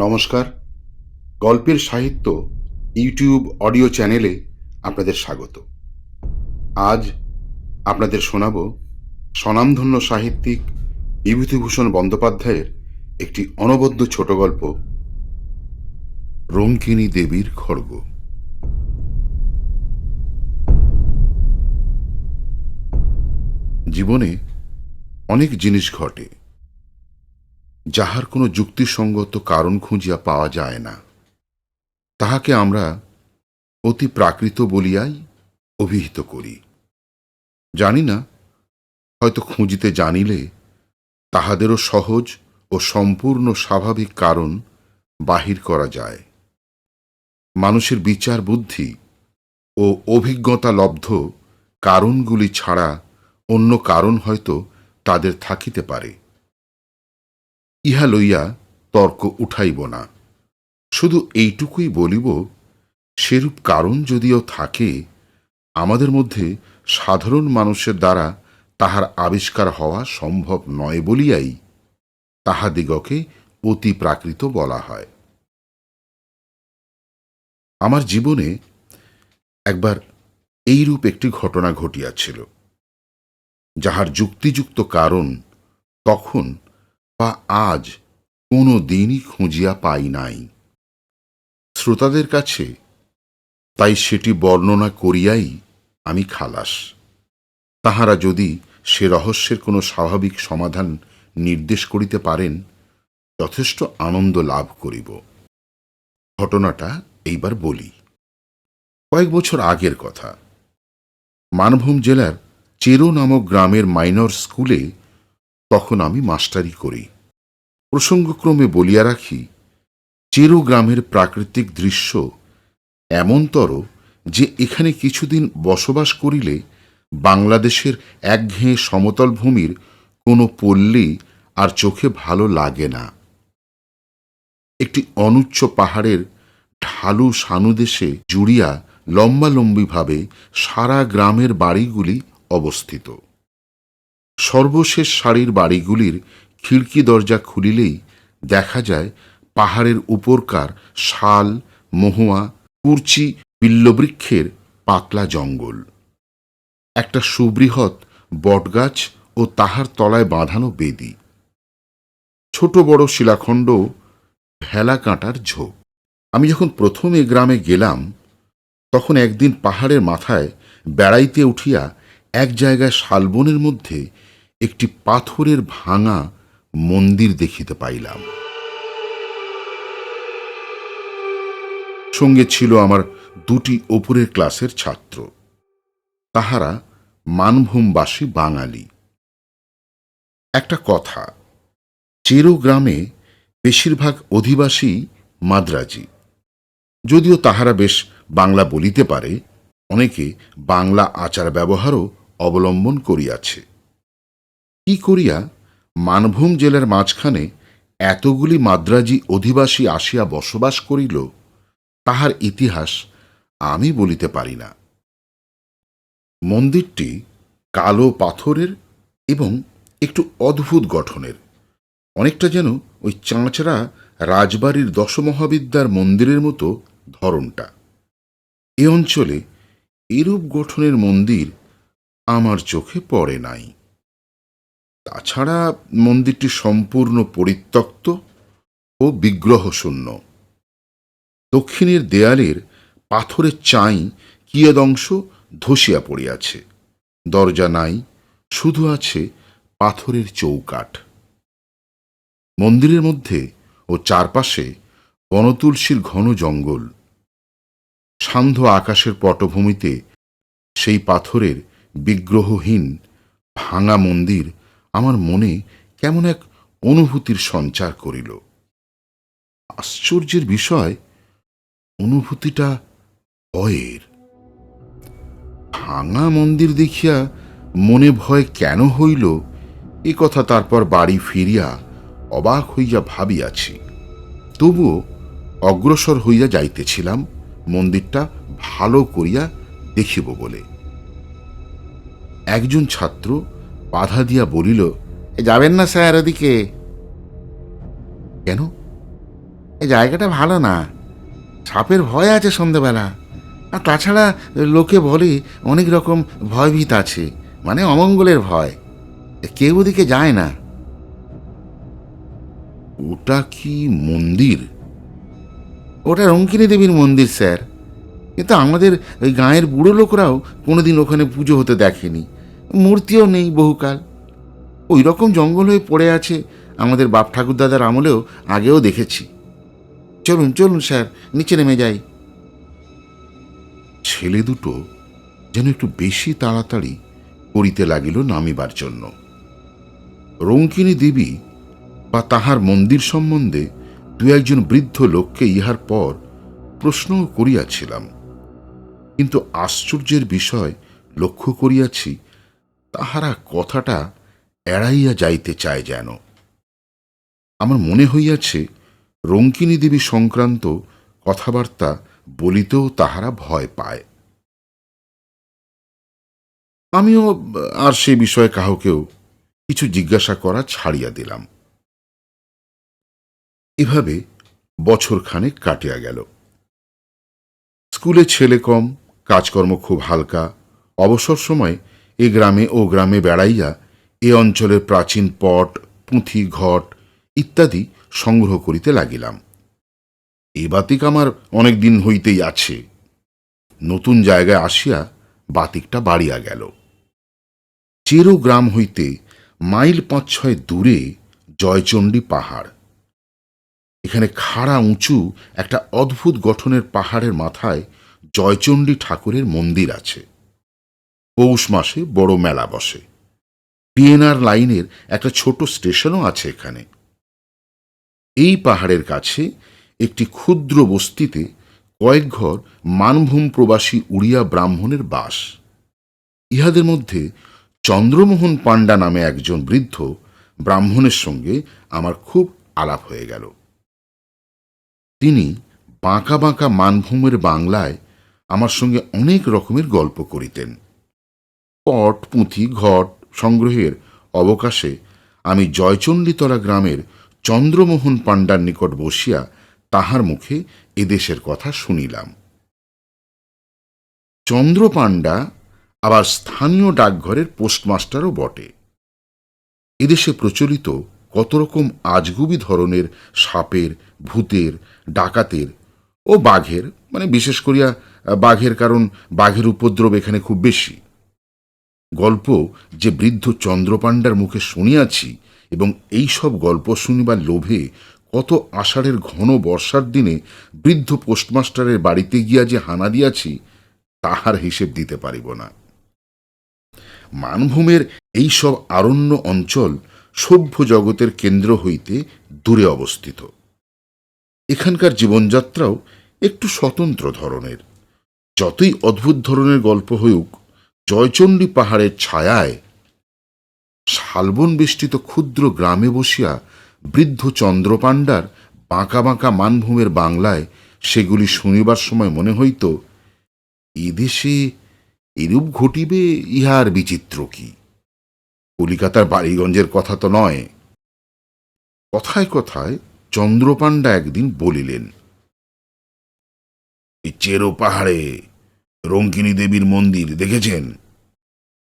নমস্কার। গল্পের সাহিত্য ইউটিউব অডিও চ্যানেলে আপনাদের স্বাগত। আজ আপনাদের শোনাব স্বনামধন্য সাহিত্যিক বিভূতিভূষণ বন্দ্যোপাধ্যায়ের একটি অনবদ্য ছোট গল্প, রঙ্কিনী দেবীর খড়গ। জীবনে অনেক জিনিস ঘটে, যাহার কোনো যুক্তিসঙ্গত কারণ খুঁজিয়া পাওয়া যায় না। তাহাকে আমরা অতি প্রাকৃত বলিয়াই অভিহিত করি। জানি না, হয়তো খুঁজিতে জানিলে তাহাদেরও সহজ ও সম্পূর্ণ স্বাভাবিক কারণ বাহির করা যায়। মানুষের বিচার বুদ্ধি ও অভিজ্ঞতা লব্ধ কারণগুলি ছাড়া অন্য কারণ হয়তো তাদের থাকিতে পারে। ইহা লইয়া তর্ক উঠাইব না, শুধু এইটুকুই বলিব, সেরূপ কারণ যদিও থাকে, আমাদের মধ্যে সাধারণ মানুষের দ্বারা তাহার আবিষ্কার হওয়া সম্ভব নয় বলিয়াই তাহাদিগকে অতি প্রাকৃত বলা হয়। আমার জীবনে একবার এইরূপ একটি ঘটনা ঘটিয়াছিল, যাহার যুক্তিযুক্ত কারণ তখন বা আজ কোনো দিনই খুঁজিয়া পাই নাই। শ্রোতাদের কাছে তাই সেটি বর্ণনা করিয়াই আমি খালাস। তাহারা যদি সে রহস্যের কোনো স্বাভাবিক সমাধান নির্দেশ করিতে পারেন, যথেষ্ট আনন্দ লাভ করিব। ঘটনাটা এইবার বলি। কয়েক বছর আগের কথা। মানভূম জেলার চেরো নামক গ্রামের মাইনর স্কুলে তখন আমি মাস্টারি করি। প্রসঙ্গক্রমে বলিয়া রাখি, চেরো গ্রামের প্রাকৃতিক দৃশ্য এমনতর যে এখানে কিছুদিন বসবাস করিলে বাংলাদেশের একঘেয়ে সমতল ভূমির কোনো পল্লী আর চোখে ভালো লাগে না। একটি অনুচ্চ পাহাড়ের ঢালু সানুদেশে জুড়িয়া লম্বালম্বিভাবে সারা গ্রামের বাড়িগুলি অবস্থিত। সর্বশেষ সারির বাড়িগুলির খিড়কি দরজা খুলিলেই দেখা যায় পাহাড়ের উপরকার শাল, মহুয়া, কুরচি, বিল্লবৃক্ষের পাতলা জঙ্গল। একটা সুবৃহৎ বটগাছ ও তাহার তলায় বাঁধানো বেদি। ছোট বড় শিলাখণ্ড, ভেলা কাঁটার ঝোপ। আমি যখন প্রথম এ গ্রামে গেলাম, তখন একদিন পাহাড়ের মাথায় বেড়াইতে উঠিয়া এক জায়গায় শালবনের মধ্যে একটি পাথরের ভাঙা মন্দির দেখিতে পাইলাম। সঙ্গে ছিল আমার দুটি ওপরের ক্লাসের ছাত্র। তাহারা মানভূমবাসী বাঙালি। একটা কথা, চেরো গ্রামে বেশিরভাগ অধিবাসী মাদ্রাজি। যদিও তাহারা বেশ বাংলা বলিতে পারে, অনেকে বাংলা আচার ব্যবহারও অবলম্বন করিয়াছে। কি করিয়া মানভূম জেলার মাঝখানে এতগুলি মাদ্রাজি অধিবাসী আসিয়া বসবাস করিল, তাহার ইতিহাস আমি বলিতে পারি না। মন্দিরটি কালো পাথরের এবং একটু অদ্ভুত গঠনের, অনেকটা যেন ওই চাঁচড়া রাজবাড়ির দশমহাবিদ্যার মন্দিরের মতো ধরনটা। এ অঞ্চলে এরূপ গঠনের মন্দির আমার চোখে পড়ে নাই। তাছাড়া মন্দিরটি সম্পূর্ণ পরিত্যক্ত ও বিগ্রহশূন্য। দক্ষিণের দেয়ালের পাথরের চাই কিয়দংশ ধসিয়া পড়িয়াছে। দরজা নাই, শুধু আছে পাথরের চৌকাঠ। মন্দিরের মধ্যে ও চারপাশে বনতুলসীর ঘন জঙ্গল। সান্ধ্য আকাশের পটভূমিতে সেই পাথরের বিগ্রহহীন ভাঙা মন্দির আমার মনে কেমন এক অনুভূতির সঞ্চার করিল। আশ্চর্যের বিষয়, অনুভূতিটা ভয়ের। ভাঙা মন্দির দেখিয়া মনে ভয় কেন হইল, এ কথা তারপর বাড়ি ফিরিয়া অবাক হইয়া ভাবিয়াছি। তবুও অগ্রসর হইয়া যাইতেছিলাম মন্দিরটা ভালো করিয়া দেখিব বলে। একজন ছাত্র বাধা দিয়া বলিল, যাবেন না স্যার এদিকে। কেন? এই জায়গাটা ভালো না, সাপের ভয় আছে সন্ধেবেলা। আর তাছাড়া লোকে বলে অনেক রকম ভয়ভীত আছে, মানে অমঙ্গলের ভয়। কেউ ওদিকে যায় না। ওটা কি মন্দির? ওটা রঙ্কিনী দেবীর মন্দির স্যার, কিন্তু আমাদের ওই গাঁয়ের বুড়ো লোকরাও কোনোদিন ওখানে পুজো হতে দেখেনি। মূর্তিও নেই বহুকাল। ওই রকম জঙ্গল হয়ে পড়ে আছে, আমাদের বাপ ঠাকুরদাদার আমলেও আগেও দেখেছি। চলুন চলুন স্যার, নিচে নেমে যাই। ছেলে দুটো যেন একটু বেশি তাড়াতাড়ি করিতে লাগিল নামিবার জন্য। রঙ্কিনী দেবী বা তাহার মন্দির সম্বন্ধে দু একজন বৃদ্ধ লোককে ইহার পর প্রশ্নও করিয়াছিলাম, কিন্তু আশ্চর্যের বিষয় লক্ষ্য করিয়াছি তাহারা কথাটা এড়াইয়া যাইতে চায় যেন। আমার মনে হইয়াছে রঙ্কিনী দেবী সংক্রান্ত কথাবার্তা বলিতেও তাহারা ভয় পায়। আমিও আর সে বিষয়ে কাহকেও কিছু জিজ্ঞাসা করা ছাড়িয়া দিলাম। এভাবে বছরখানেক কাটিয়া গেল। স্কুলে ছেলে কম, কাজকর্ম খুব হালকা। অবসর সময় এ গ্রামে ও গ্রামে বেড়াইয়া এ অঞ্চলের প্রাচীন পট, পুঁথি, ঘট ইত্যাদি সংগ্রহ করিতে লাগিলাম। এ বাতিক আমার অনেক দিন হইতেই আছে। নতুন জায়গায় আসিয়া বাতিকটা বাড়িয়া গেল। চেরো গ্রাম হইতে মাইল ৫-৬ দূরে জয়চণ্ডী পাহাড়। এখানে খাড়া উঁচু একটা অদ্ভুত গঠনের পাহাড়ের মাথায় জয়চণ্ডী ঠাকুরের মন্দির আছে। পৌষ মাসে বড় মেলা বসে। পিএনআর লাইনের একটা ছোট স্টেশনও আছে এখানে। এই পাহাড়ের কাছে একটি ক্ষুদ্র বস্তিতে কয়েক ঘর মানভূম প্রবাসী উড়িয়া ব্রাহ্মণের বাস। ইহাদের মধ্যে চন্দ্রমোহন পাণ্ডা নামে একজন বৃদ্ধ ব্রাহ্মণের সঙ্গে আমার খুব আলাপ হয়ে গেল। তিনি বাঁকা বাঁকা মানভূমের বাংলায় আমার সঙ্গে অনেক রকমের গল্প করিতেন। পট, পুঁথি, ঘট সংগ্রহের অবকাশে আমি জয়চণ্ডীতলা গ্রামের চন্দ্রমোহন পাণ্ডার নিকট বসিয়া তাহার মুখে এদেশের কথা শুনিলাম। চন্দ্র পাণ্ডা আবার স্থানীয় ডাকঘরের পোস্টমাস্টারও বটে। এদেশে প্রচলিত কত রকম আজগুবি ধরনের সাপের, ভূতের, ডাকাতের ও বাঘের, মানে বিশেষ করিয়া বাঘের, কারণ বাঘের উপদ্রব এখানে খুব বেশি, গল্প যে বৃদ্ধ চন্দ্রপাণ্ডার মুখে শুনিয়াছি, এবং এই সব গল্প শুনিবার লোভে কত আষাঢ়ের ঘন বর্ষার দিনে বৃদ্ধ পোস্টমাস্টারের বাড়িতে গিয়া যে হানা দিয়াছি, তাহার হিসেব দিতে পারিব না। মানভূমের এই সব আরণ্য অঞ্চল সভ্য জগতের কেন্দ্র হইতে দূরে অবস্থিত। এখানকার জীবনযাত্রাও একটু স্বতন্ত্র ধরনের। যতই অদ্ভুত ধরনের গল্প হইউক, জয়চণ্ডী পাহাড়ের ছায়ায় শালবন বেষ্টিত ক্ষুদ্র গ্রামে বসিয়া বৃদ্ধ চন্দ্রপাণ্ডার বাঁকা বাঁকা মানভূমের বাংলায় সেগুলি শুনিবার সময় মনে হইত, এদেশে এরূপ ঘটিবে ইহার বিচিত্র কি? কলিকাতার বাড়িগঞ্জের কথা তো নয়। কথায় কথায় চন্দ্রপাণ্ডা একদিন বলিলেন, এই চেরো পাহাড়ে রঙ্কিনী দেবীর মন্দির দেখেছেন?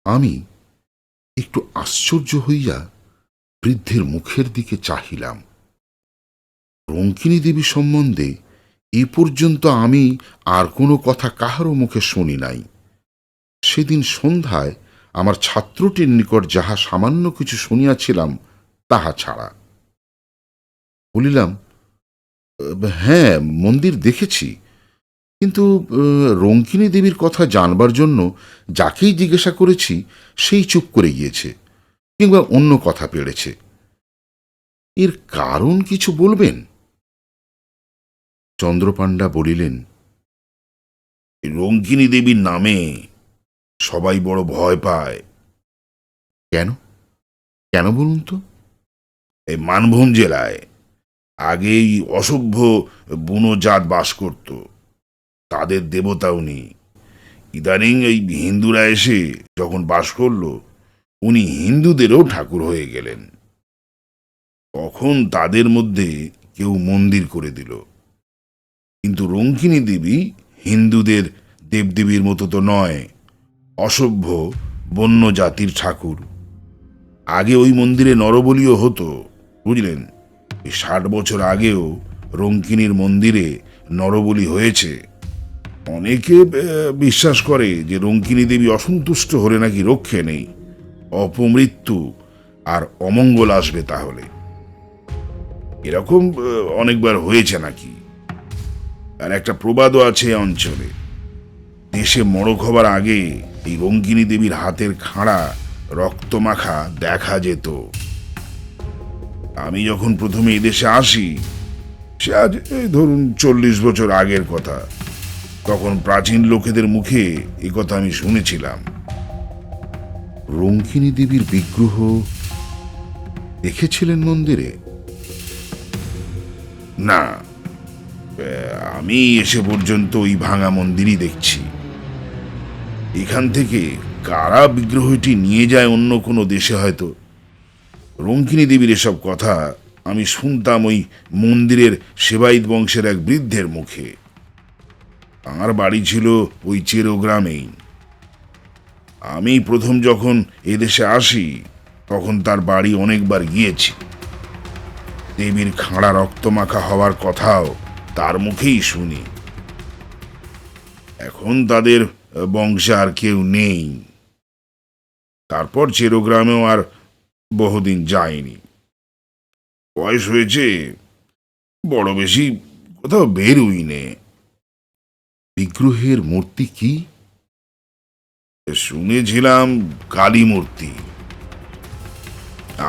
আমি একটু আশ্চর্য হইয়া বৃদ্ধের মুখের দিকে চাহিলাম। রঙ্কিনী দেবী সম্বন্ধে এ পর্যন্ত আমি আর কোনো কথা কাহারও মুখে শুনি নাই। সেদিন সন্ধ্যায় আমার ছাত্রটির নিকট যাহা সামান্য কিছু শুনিয়াছিলাম তাহা ছাড়া। বলিলাম, হ্যাঁ, মন্দির দেখেছি, কিন্তু রঙ্কিনী দেবীর কথা জানবার জন্য যাকেই জিজ্ঞাসা করেছি সেই চুপ করে গিয়েছে, কিংবা অন্য কথা পেড়েছে। এর কারণ কিছু বলবেন? চন্দ্রপাণ্ডা বলিলেন, রঙ্কিনী দেবীর নামে সবাই বড় ভয় পায়। কেন? কেন বলুন তো? এই মানভূম জেলায় আগেই অসভ্য বুনো জাত বাস করত, তাদের দেবতাও নেই। ইদানিং এই হিন্দুরা এসে যখন বাস করলো, উনি হিন্দুদেরও ঠাকুর হয়ে গেলেন। তখন তাদের মধ্যে কেউ মন্দির করে দিল। কিন্তু রঙ্কিনী দেবী হিন্দুদের দেবদেবীর মতো তো নয়, অসভ্য বন্য জাতির ঠাকুর। আগে ওই মন্দিরে নরবলিও হতো, বুঝলেন। 60 বছর আগেও রঙ্কিনীর মন্দিরে নরবলি হয়েছে। অনেকে বিশ্বাস করে যে রঙ্কিনী দেবী অসন্তুষ্ট হলে নাকি রক্ষে নেই, অপমৃত্যু আর অমঙ্গল আসবে। তাহলে এরকম অনেকবার হয়েছে নাকি। আর একটা প্রবাদও আছে অঞ্চলে, দেশে মড়ক হবার আগে এই রঙ্কিনী দেবীর হাতের খাড়া রক্তমাখা দেখা যেত। আমি যখন প্রথমে এদেশে আসি, সে আজ ধরুন 40 বছর আগের কথা, তখন প্রাচীন লোকেদের মুখে এ কথা আমি শুনেছিলাম। রঙ্কিনী দেবীর বিগ্রহ দেখেছিলেন মন্দিরে? না, আমি এসে পর্যন্ত ওই ভাঙা মন্দিরই দেখছি। এখান থেকে কারা বিগ্রহটি নিয়ে যায় অন্য কোনো দেশে হয়তো। রঙ্কিনী দেবীর এসব কথা আমি শুনতাম ওই মন্দিরের সেবায়িত বংশের এক বৃদ্ধের মুখে। আমার বাড়ি ছিল ওই চেরো গ্রামেই। আমি প্রথম যখন এদেশে আসি তখন তার বাড়ি অনেকবার গিয়েছি। দেবীর খাঁড়া রক্তমাখা হওয়ার কথাও তার মুখেই শুনি। এখন তাদের বংশে আর কেউ নেই। তারপর চেরো গ্রামেও আর বহুদিন যায়নি। বয়স হয়েছে, বড় বেশি কোথাও বেরোই নে। বিগ্রহের মূর্তি কি? শুনেছিলাম কালী মূর্তি।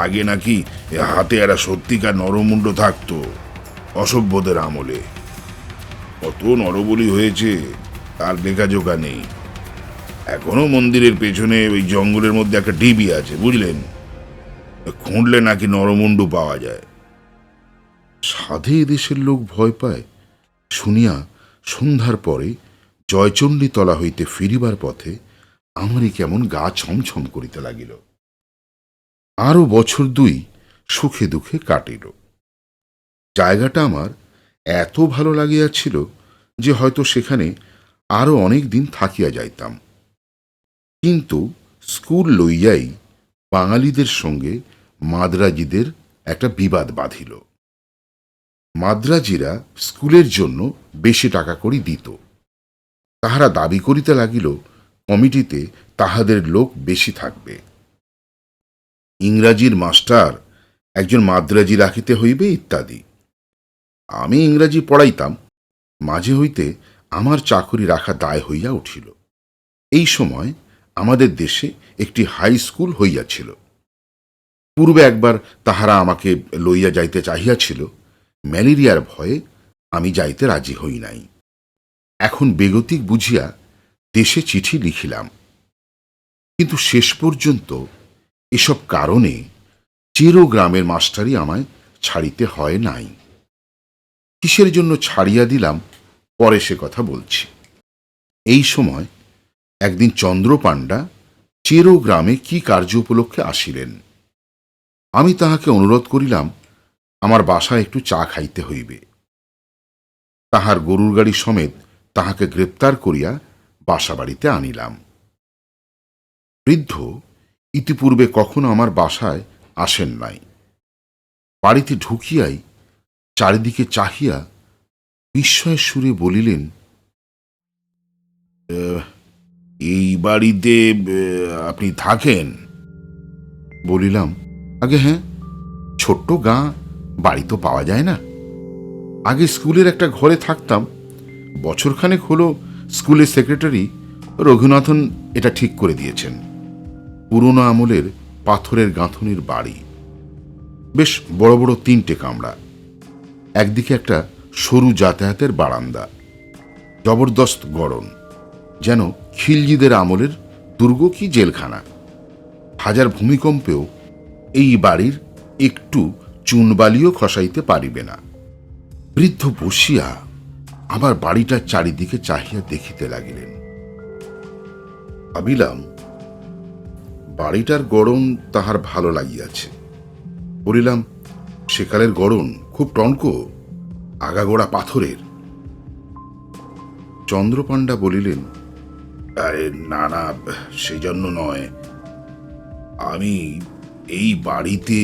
আগে নাকি হাতে একটা সত্যিকার নরমুণ্ড থাকতো অসভ্যদের আমলে। কত নরবলি হয়েছে তার লেখাজোখা নেই। এখনো মন্দিরের পেছনে ওই জঙ্গলের মধ্যে একটা ডিবি আছে, বুঝলেন। খুঁড়লে নাকি নরমুণ্ড পাওয়া যায়। সাধে এদেশের লোক ভয় পায় শুনিয়া সন্ধ্যার পরে জয়চণ্ডী তলা হইতে ফিরিবার পথে আমারই কেমন গা ছমছম করিতে লাগিল। আরো বছর 2 সুখে দুঃখে কাটিল। জায়গাটা আমার এত ভালো লাগিয়াছিল যে হয়তো সেখানে আরো অনেক দিন থাকিয়া যাইতাম। কিন্তু স্কুল লইয়াই বাঙালিদের সঙ্গে মাদ্রাজিদের একটা বিবাদ বাঁধিল। মাদ্রাজিরা স্কুলের জন্য বেশি টাকা করি দিত। তাহারা দাবি করিতে লাগিল কমিটিতে তাহাদের লোক বেশি থাকবে। ইংরাজির মাস্টার একজন মাদ্রাজি রাখিতে হইবে ইত্যাদি। আমি ইংরাজি পড়াইতাম, মাঝে হইতে আমার চাকরি রাখা দায় হইয়া উঠিল। এই সময় আমাদের দেশে একটি হাই স্কুল হইয়াছিল। পূর্বে একবার তাহারা আমাকে লইয়া যাইতে চাহিয়াছিল। ম্যালেরিয়ার ভয়ে আমি যাইতে রাজি হই নাই। এখন বেগতিক বুঝিয়া দেশে চিঠি লিখিলাম, কিন্তু শেষ পর্যন্ত এসব কারণে চেরো গ্রামের মাস্টারই আমায় ছাড়িতে হয় নাই। কিসের জন্য ছাড়িয়া দিলাম পরে সে কথা বলছি। এই সময় একদিন চন্দ্রপাণ্ডা চেরো গ্রামে কি কার্য উপলক্ষে আসিলেন। আমি তাহাকে অনুরোধ করিলাম আমার বাসায় একটু চা খাইতে হইবে। তাহার গরুর গাড়ি সমেত তাহাকে গ্রেপ্তার করিয়া বাসা বাড়িতে আনিলাম। বৃদ্ধ ইতিপূর্বে কখনো আমার বাসায় আসেন নাই। বাড়িতে ঢুকিয়াই চারিদিকে চাহিয়া বিস্ময়ের সুরে বলিলেন, এই বাড়িতে আপনি থাকেন? বলিলাম, আগে হ্যাঁ, ছোট্ট গাঁ, বাড়ি তো পাওয়া যায় না। আগে স্কুলের একটা ঘরে থাকতাম। বছরখানেক হলো স্কুলের সেক্রেটারি রঘুনাথন এটা ঠিক করে দিয়েছেন। পুরনো আমলের পাথরের গাঁথনির বাড়ি, বেশ বড় বড় 3টে কামরা, একদিকে একটা সরু যাতায়াতের বারান্দা, জবরদস্ত গড়ন, যেন খিলজিদের আমলের দুর্গ কি জেলখানা। হাজার ভূমিকম্পেও এই বাড়ির একটু চুনবালিও খসাইতে পারিবে না। বৃদ্ধ বসিয়া আমার বাড়িটার চারিদিকে চাহিয়া দেখিতে লাগিলেন। ভাবিলাম বাড়িটার গড়ন তাহার ভালো লাগিয়াছে। বলিলাম, সেকালের গড়ন খুব টনক? আগাগোড়া পাথরের। চন্দ্রপাণ্ডা বলিলেন, আরে না না, সেই জন্য নয়। আমি এই বাড়িতে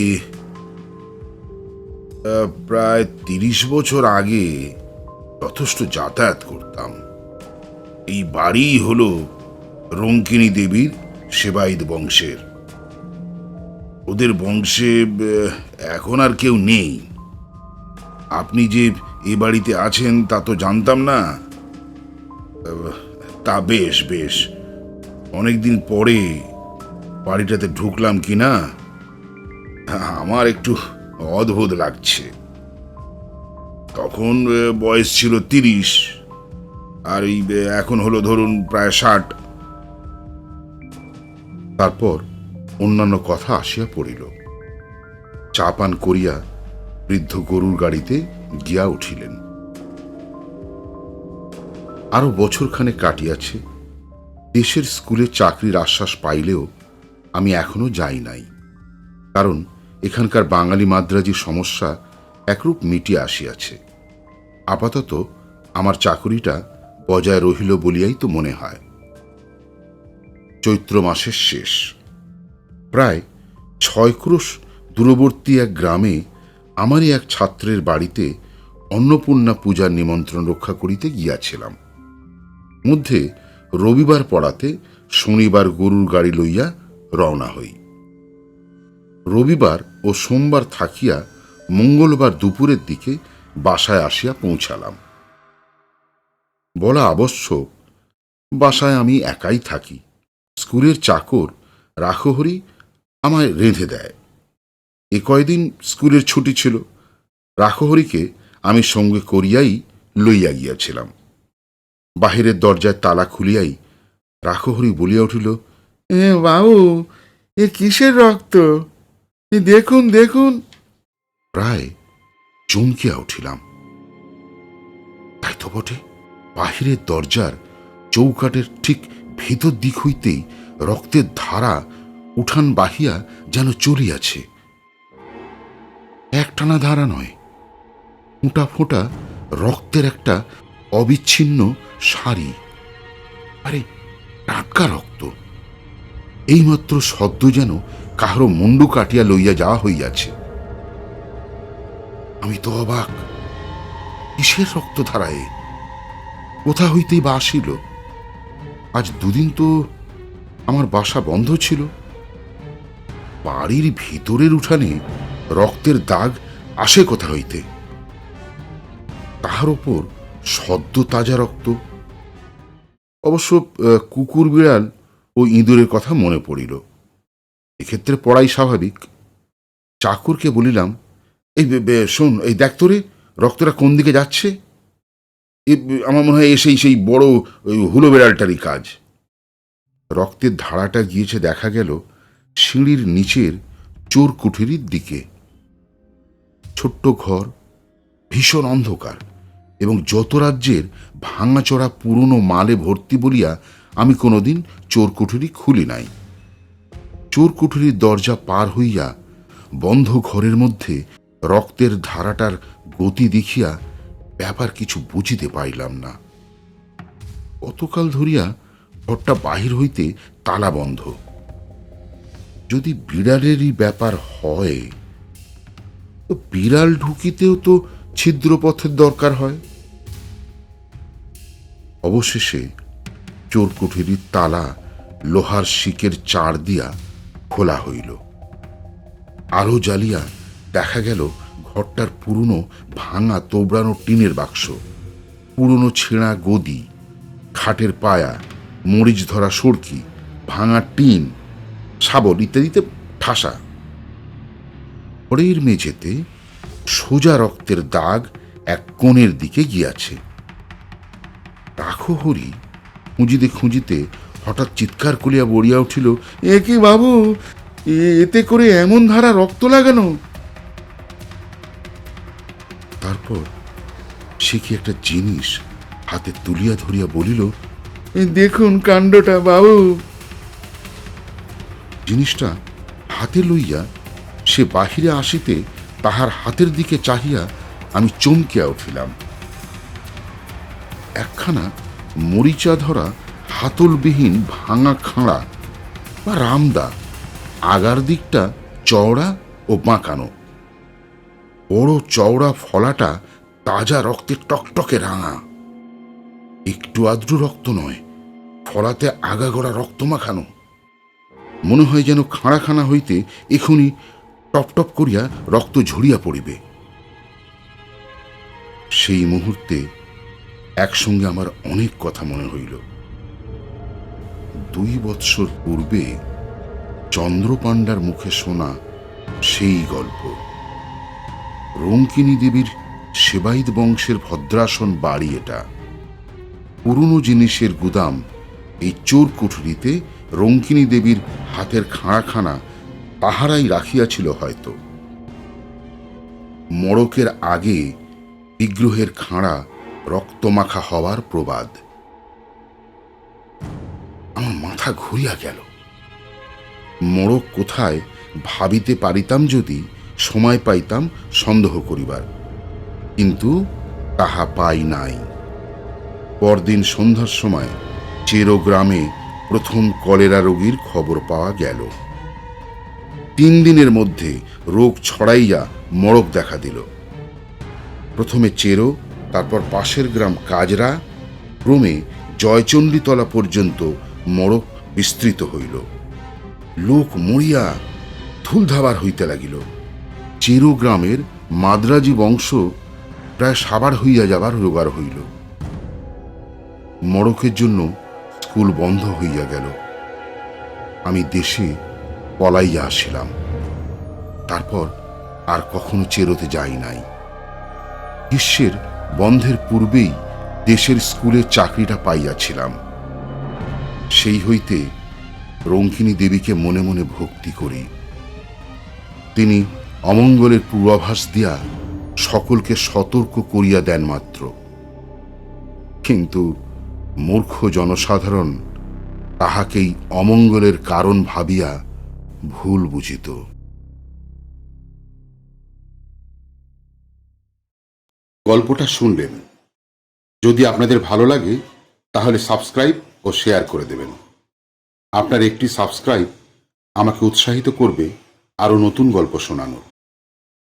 প্রায় 30 বছর আগে যথেষ্ট যাতায়াত করতাম। এই বাড়ি হলো রঙ্কিনী দেবীর সেবায়িত বংশের। ওদের বংশে এখন আর কেউ নেই। আপনি যে এ বাড়িতে আছেন তা তো জানতাম না। তা বেশ বেশ, অনেকদিন পরে বাড়িটাতে ঢুকলাম কিনা আমার একটু অদ্ভুত লাগছে। তখন বয়স ছিল 30, আর এই এখন হলো ধরুন প্রায় 60। তারপর অন্যান্য কথা আসিয়া পড়িল। চা পান করিয়া বৃদ্ধ গরুর গাড়িতে গিয়া উঠিলেন। আরো বছরখানে কাটিয়াছে। দেশের স্কুলে চাকরির আশ্বাস পাইলেও আমি এখনো যাই নাই, কারণ এখানকার বাঙালি মাদ্রাজি সমস্যা একরূপ মিটিয়া আসিয়াছে। আপাতত আমার চাকরিটা বজায় রহিল বলিয়াই তো মনে হয়। চৈত্র মাসের শেষ। প্রায় 6 ক্রোশ দূরবর্তী এক গ্রামে আমারই এক ছাত্রের বাড়িতে অন্নপূর্ণা পূজার নিমন্ত্রণ রক্ষা করিতে গিয়াছিলাম। মধ্যে রবিবার পড়াতে শনিবার গরুর গাড়ি লইয়া রওনা হই। রবিবার ও সোমবার থাকিয়া মঙ্গলবার দুপুরের দিকে বাসায় আসিয়া পৌঁছালাম। বলা আবশ্যক, বাসায় আমি একাই থাকি। স্কুলের চাকর রাখহরি আমায় রেঁধে দেয়। এ কয়দিন স্কুলের ছুটি ছিল। রাখহরিকে আমি সঙ্গে করিয়াই লইয়া গিয়াছিলাম। বাহিরের দরজায় তালা খুলিয়াই রাখহরি বলিয়া উঠিল, বাবু, এ কিসের রক্ত? দেখুন দেখুন। প্রায় চমকিয়া উঠিলাম। তাই তো বটে, বাহিরের দরজার চৌকাটের ঠিক ভিতর দিক হইতেই রক্তের ধারা উঠান বাহিয়া যেন চলিয়াছে। একটানা ধারা নয়, ফোঁটা ফোঁটা রক্তের একটা অবিচ্ছিন্ন সারি। আরে টাটকা রক্ত! এইমাত্র সদ্য যেন কাহারো মুন্ডু কাটিয়া লইয়া যাওয়া হইয়াছে। আমি তো অবাক। কিসের রক্ত ধারায়? কোথা হইতেই বা আসিল? আজ 2 দিন তো আমার বাসা বন্ধ ছিল। বাড়ির ভিতরের উঠানে রক্তের দাগ আসে কোথা হইতে? তাহার ওপর সদ্য তাজা রক্ত। অবশ্য কুকুর, বিড়াল ও ইঁদুরের কথা মনে পড়িল। এক্ষেত্রে পড়াই স্বাভাবিক। চাকরকে বলিলাম, এই শোন, এই দেখ তোরে, রক্তটা কোন দিকে যাচ্ছে। আমার মনে হয় এসেই সেই বড় হুলো বেড়ালটারই কাজ। রক্তের ধারাটা গিয়েছে দেখা গেল সিঁড়ির নিচের চোর কুঠুরির দিকে। ছোট্ট ঘর, ভীষণ অন্ধকার এবং যত রাজ্যের ভাঙাচোরা পুরনো মালে ভর্তি বলিয়া আমি কোনোদিন চোর কুঠুরি খুলি নাই। চোর কুঠুরির দরজা পার হইয়া বন্ধ ঘরের মধ্যে রক্তের ধারাটার গতি দেখিয়া ব্যাপার কিছু বুঝিতে পাইলাম না। কতকাল ধরিয়া ঘরটা বাহির হইতে তালা বন্ধ। যদি বিড়ালেরই ব্যাপার হয়, তো বিড়াল ঢুকিতেও তো ছিদ্রপথের দরকার হয়। অবশেষে চোর কুঠুরির তালা লোহার শিকের চার দিয়া খোলা হইল। আলো জ্বালিয়া দেখা গেল ঘরটার পুরনো ভাঙা তোবড়ানো টিনের বাক্স, পুরনো ছেঁড়া গদি, খাটের পায়া, মরিচ ধরা সড়কি, ভাঙা টিন, শাবল ইত্যাদিতে ঠাসা। ঘরের মেঝেতে সোজা রক্তের দাগ এক কোণের দিকে গিয়াছে। রাখহরি খুঁজিতে খুঁজিতে হঠাৎ চিৎকার করিয়া বলিয়া উঠিল, এ কি বাবু, এতে করে এমন ধারা রক্ত লাগানো? তারপর সে কি একটা জিনিস হাতে তুলিয়া ধরিয়া বলিল, দেখুন কাণ্ডটা বাবু। জিনিসটা হাতে লইয়া সে বাহিরে আসিতে তাহার হাতের দিকে চাহিয়া আমি চমকিয়া উঠিলাম। একখানা মরিচা ধরা হাতলবিহীন ভাঙা খাঁড়া বা রামদা, আগার দিকটা চওড়া ও বাঁকানো। বড় চওড়া ফলাটা তাজা রক্তে টকটকে রাঙা, একটু আদ্র রক্ত নয়, ফলাতে আগাগোড়া রক্ত মাখানো। মনে হয় যেন খাঁড়াখানা হইতে এখনই টপটপ করিয়া রক্ত ঝরিয়া পড়িবে। সেই মুহূর্তে একসঙ্গে আমার অনেক কথা মনে হইল। 2 বৎসর পূর্বে চন্দ্রপাণ্ডার মুখে শোনা সেই গল্প। রঙ্কিনী দেবীর সেবাইত বংশের ভদ্রাসন বাড়ি এটা। পুরনো জিনিসের গুদাম এই চোর কুঠুরিতে রঙ্কিনী দেবীর হাতের খাঁড়াখানা তাহারাই রাখিয়াছিল হয়তো। মড়কের আগে বিগ্রহের খাঁড়া রক্তমাখা হওয়ার প্রবাদ। আমার মাথা ঘুরিয়া গেল। মড়ক কোথায় ভাবিতে পারিতাম যদি সময় পাইতাম সন্দেহ করিবার, কিন্তু তাহা পাই নাই। পরদিন সন্ধ্যার সময় চেরো গ্রামে প্রথম কলেরা রোগীর খবর পাওয়া গেল। 3 দিনের মধ্যে রোগ ছড়াইয়া মড়ক দেখা দিল। প্রথমে চেরো, তারপর পাশের গ্রাম কাজরা, ক্রমে জয়চণ্ডীতলা পর্যন্ত মড়ক বিস্তৃত হইল। লোক মরিয়া ধুলধাবার হইতে লাগিল। চেরো গ্রামের মাদ্রাজি বংশ প্রায় সাবার হইয়া যাবার রোগার হইল। মড়কের জন্য স্কুল বন্ধ হইয়া গেল। আমি দেশে পলাইয়া আসিলাম। তারপর আর কখনো চেরোতে যাই নাই। গ্রীষ্মের বন্ধের পূর্বেই দেশের স্কুলে চাকরিটা পাইয়াছিলাম। সেই হইতে রঙ্কিনী দেবীকে মনে মনে ভক্তি করি। তিনি অমঙ্গলের পূর্বাভাস দিয়া সকলকে সতর্ক করিয়া দেন মাত্র, কিন্তু মূর্খ জনসাধারণ তাহাকেই অমঙ্গলের কারণ ভাবিয়া ভুল বুঝিত। গল্পটা শুনলেন। যদি আপনাদের ভালো লাগে তাহলে সাবস্ক্রাইব ও শেয়ার করে দেবেন। আপনার একটি সাবস্ক্রাইব আমাকে উৎসাহিত করবে আরও নতুন গল্প শোনানোর।